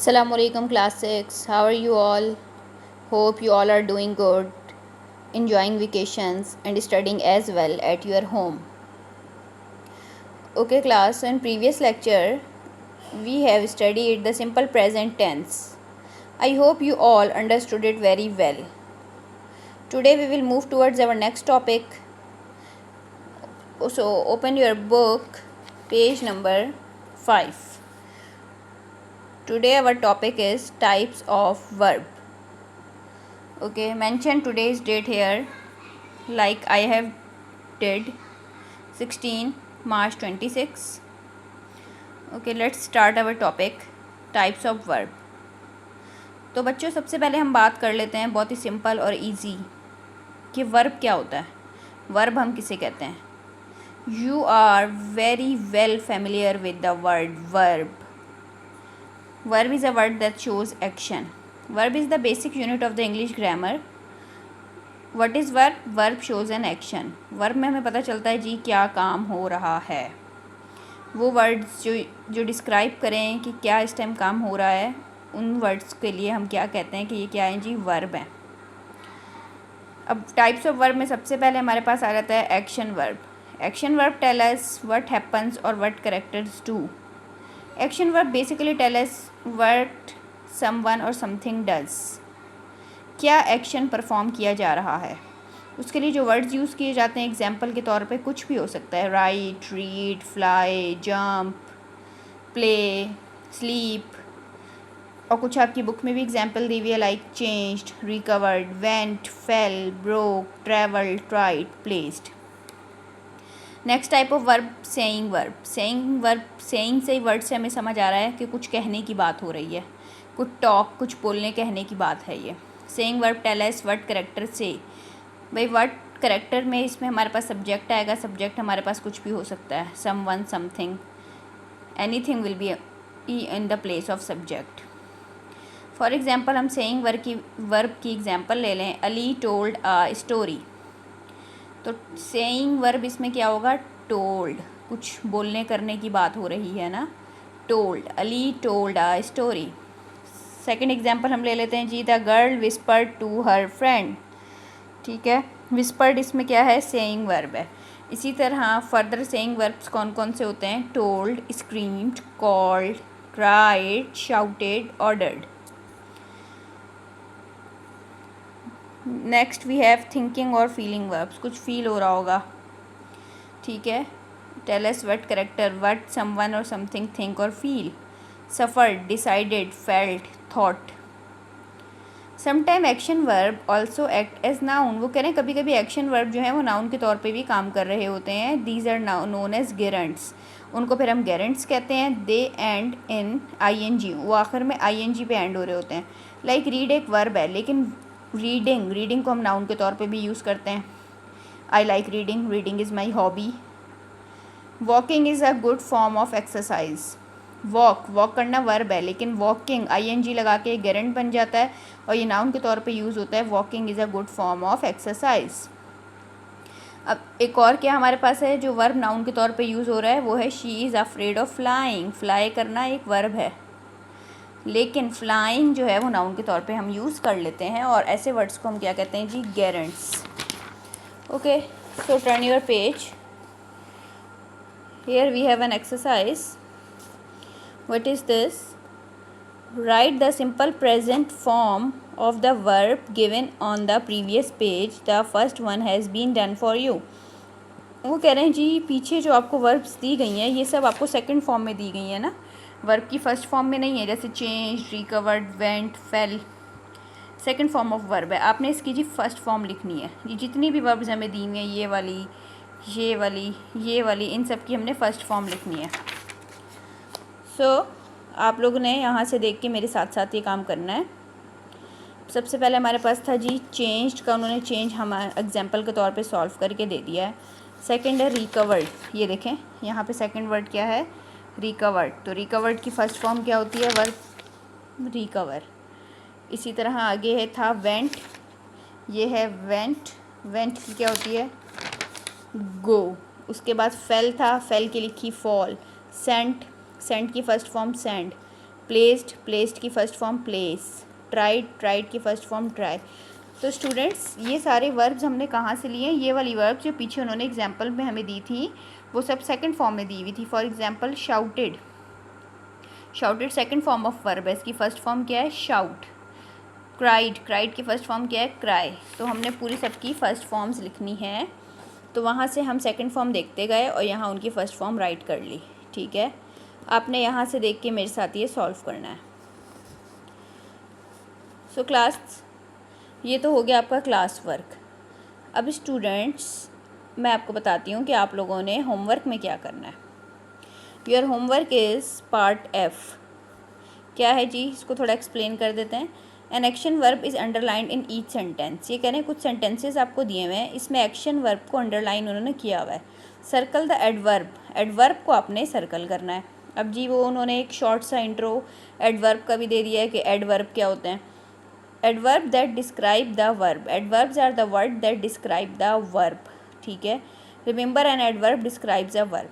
Assalamualaikum class 6. How are you all? Hope you all are doing good, enjoying vacations and studying as well at your home. Okay class, so in previous lecture we have studied the simple present tense. I hope you all understood it very well. Today we will move towards our next topic. So open your book, page number 5. Today our topic is types of verb. Okay, mention today's date here like I have did 16 March 26. Okay, let's start our topic types of verb. तो बच्चों सबसे पहले हम बात कर लेते हैं बहुत ही सिंपल और इजी कि वर्ब क्या होता है. वर्ब हम किसे कहते हैं. You are very well familiar with the word verb. Verb is a word that shows action. Verb is the basic unit of the English grammar. What is verb. Verb shows an action. Verb में हमें पता चलता है जी क्या काम हो रहा है. वो वर्ड्स जो डिस्क्राइब करें कि क्या इस टाइम काम हो रहा है, उन वर्ड्स के लिए हम क्या कहते हैं कि ये क्या है जी, वर्ब है. अब टाइप्स ऑफ वर्ब में सबसे पहले हमारे पास आ जाता है action verb. Action verb tell us what happens और what characters do. Action verb basically tell us what someone or something does. क्या एक्शन परफॉर्म किया जा रहा है. उसके लिए जो वर्ड्स यूज़ किए जाते हैं एग्जाम्पल के तौर पे कुछ भी हो सकता है. Right, read, fly, jump, play, sleep. और कुछ आपकी बुक में भी एग्जाम्पल दी हुई है like changed, recovered, went, fail, broke, travel, tried, placed. Next type of verb saying verb. Saying verb, saying से ही वर्ड से हमें समझ आ रहा है कि कुछ कहने की बात हो रही है, कुछ टॉक, कुछ बोलने कहने की बात है ये. Saying verb tell us what character से. भाई व्हाट कैरेक्टर में इसमें हमारे पास सब्जेक्ट आएगा. सब्जेक्ट हमारे पास कुछ भी हो सकता है. Someone, something, anything will be in the place of subject. For example हम सेइंग वर्ब की एग्जाम्पल ले लें. Ali told a story. तो सेइंग वर्ब इसमें क्या होगा. टोल्ड, कुछ बोलने करने की बात हो रही है ना. Told, Ali told a story. Second example हम ले लेते हैं जी. The girl whispered to her friend. ठीक है, विस्पर्ड इसमें क्या है, सेइंग वर्ब है. इसी तरह फर्दर सेइंग वर्ब्स कौन कौन से होते हैं. Told, screamed, called, cried, shouted, ordered. Next we have thinking or feeling verbs. कुछ फील हो रहा होगा. ठीक है, tell us what character what someone or something think or feel. Suffered, decided, felt, thought. Sometime action verb also act as noun. वो कह रहे हैं कभी कभी एक्शन वर्ब जो है वो नाउन के तौर पे भी काम कर रहे होते हैं. These are known as gerunds. उनको फिर हम गेरेंट्स कहते हैं. They end in ING. वो आखिर में ING पे एंड हो रहे होते हैं. लाइक रीड एक वर्ब है, लेकिन रीडिंग को हम नाउन के तौर पे भी यूज़ करते हैं. I like reading. Reading is my hobby. Walking is a good form of exercise. Walk करना वर्ब है, लेकिन वॉकिंग ING लगा के गेरेंट बन जाता है और ये नाउन के तौर पे यूज़ होता है. Walking is a good form of exercise. अब एक और क्या हमारे पास है जो वर्ब नाउन के तौर पे यूज़ हो रहा है, वो है she is afraid of flying. Fly करना एक वर्ब है, लेकिन फ्लाइंग जो है वो नाउन के तौर पे हम यूज़ कर लेते हैं. और ऐसे वर्ड्स को हम क्या कहते हैं जी, gerunds. Okay, so turn your page. Here we have an exercise. What is this? Write the simple present form of the verb given on the previous page. The first one has been done for you. वो कह रहे हैं जी पीछे जो आपको verbs दी गई हैं ये सब आपको सेकंड फॉर्म में दी गई हैं ना. वर्ब की फर्स्ट फॉर्म में नहीं है. जैसे change, recovered, went, fail, second form of verb है. आपने इसकी जी फर्स्ट फॉर्म लिखनी है. ये जितनी भी वर्ब्स हमें दी हुई हैं, ये वाली, ये वाली, ये वाली, इन सब की हमने फर्स्ट फॉर्म लिखनी है. आप लोगों ने यहाँ से देख के मेरे साथ साथ ये काम करना है. सबसे पहले हमारे पास था जी चेंज्ड का. उन्होंने चेंज हमारे एग्जाम्पल के तौर पे सॉल्व करके दे दिया है. सेकंड है रिकवर्ड. ये देखें यहाँ पे सेकंड वर्ड क्या है, रिकवर्ड. तो रिकवर्ड की फर्स्ट फॉर्म क्या होती है, वर्ब रिकवर. इसी तरह आगे है था वेंट. ये है वेंट. वेंट की क्या होती है, गो. उसके बाद फेल था, फेल की लिखी फॉल. सेंट, सेंट की first form send. Placed, placed की first form place, tried, tried की फ़र्स्ट फॉर्म ट्राई। तो स्टूडेंट्स ये सारे वर्ब्स हमने कहाँ से लिए हैं? ये वाली वर्ब जो पीछे उन्होंने एग्जाम्पल में हमें दी थी वो सब सेकंड फॉर्म में दी हुई थी। For example shouted, shouted second form of verb है, इसकी फ़र्स्ट फॉर्म क्या है? शाउट। क्राइड, क्राइड की फ़र्स्ट फॉर्म क्या है? क्राई। तो हमने पूरी सबकी फ़र्स्ट फॉर्म्स लिखनी है, तो वहाँ से हम सेकंड फॉर्म देखते गए और यहाँ उनकी फ़र्स्ट फॉर्म राइट कर ली। ठीक है, आपने यहाँ से देख के मेरे साथ ये सॉल्व करना है। सो क्लास, ये तो हो गया आपका क्लास वर्क। अब स्टूडेंट्स मैं आपको बताती हूँ कि आप लोगों ने होमवर्क में क्या करना है। Your homework is part F. क्या है जी, इसको थोड़ा एक्सप्लेन कर देते हैं। N action verb is underlined in each sentence. ये कह रहे हैं कुछ सेंटेंसेस आपको दिए हुए हैं, इसमें एक्शन वर्ब को अंडरलाइन उन्होंने किया हुआ है। सर्कल द एडवर्ब, एडवर्ब को आपने सर्कल करना है। अब जी वो उन्होंने एक शॉर्ट सा इंट्रो एडवर्ब का भी दे दिया है कि एडवर्ब क्या होते हैं। Adverb that describe the verb, adverbs are the word that describe the verb. ठीक है, remember an adverb describes a verb.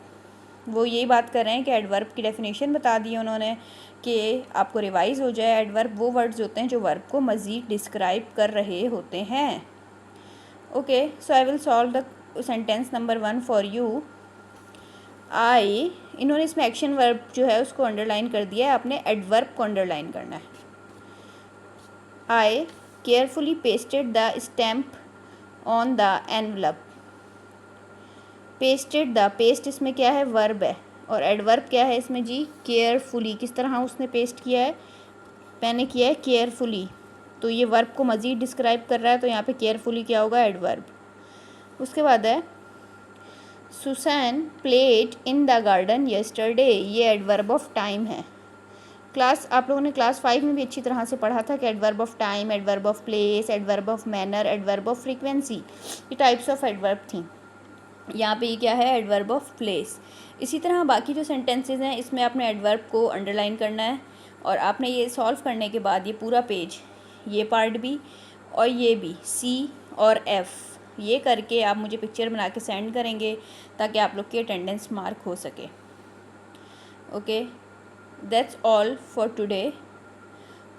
वो यही बात कर रहे हैं कि एडवर्ब की डेफिनेशन बता दी है उन्होंने कि आपको रिवाइज हो जाए। एडवर्ब वो वर्ड्स होते हैं जो वर्ब को मज़ीद डिस्क्राइब कर रहे होते हैं। Okay, so I will solve the sentence number 1 for you. I, इन्होंने इसमें एक्शन वर्ब जो है उसको अंडरलाइन कर दिया है, आपने एडवर्ब को अंडरलाइन करना है। I carefully pasted the stamp on the envelope. Pasted the, paste इसमें क्या है? वर्ब है, और एडवर्ब क्या है इसमें जी? केयरफुली। किस तरह उसने पेस्ट किया है? मैंने किया है केयरफुली, तो ये वर्ब को मज़ीद डिस्क्राइब कर रहा है, तो यहाँ पे केयरफुली क्या होगा? एडवर्ब। उसके बाद है Susan played in the garden yesterday, ये एडवर्ब ऑफ टाइम है। क्लास आप लोगों ने क्लास 5 में भी अच्छी तरह से पढ़ा था कि adverb of time, adverb of place, adverb of manner, adverb of frequency, ये टाइप्स ऑफ एडवर्ब थी। यहाँ पे ये क्या है? Adverb of place. इसी तरह बाकी जो सेंटेंसेस हैं इसमें आपने एडवर्ब को अंडरलाइन करना है, और आपने ये सॉल्व करने के बाद ये पूरा पेज, ये पार्ट भी और ये भी, सी और एफ़, ये करके आप मुझे पिक्चर बना के सेंड करेंगे ताकि आप लोग की अटेंडेंस मार्क हो सके। Okay, that's all for today.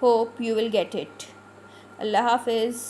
Hope you will get it. Allah Hafiz.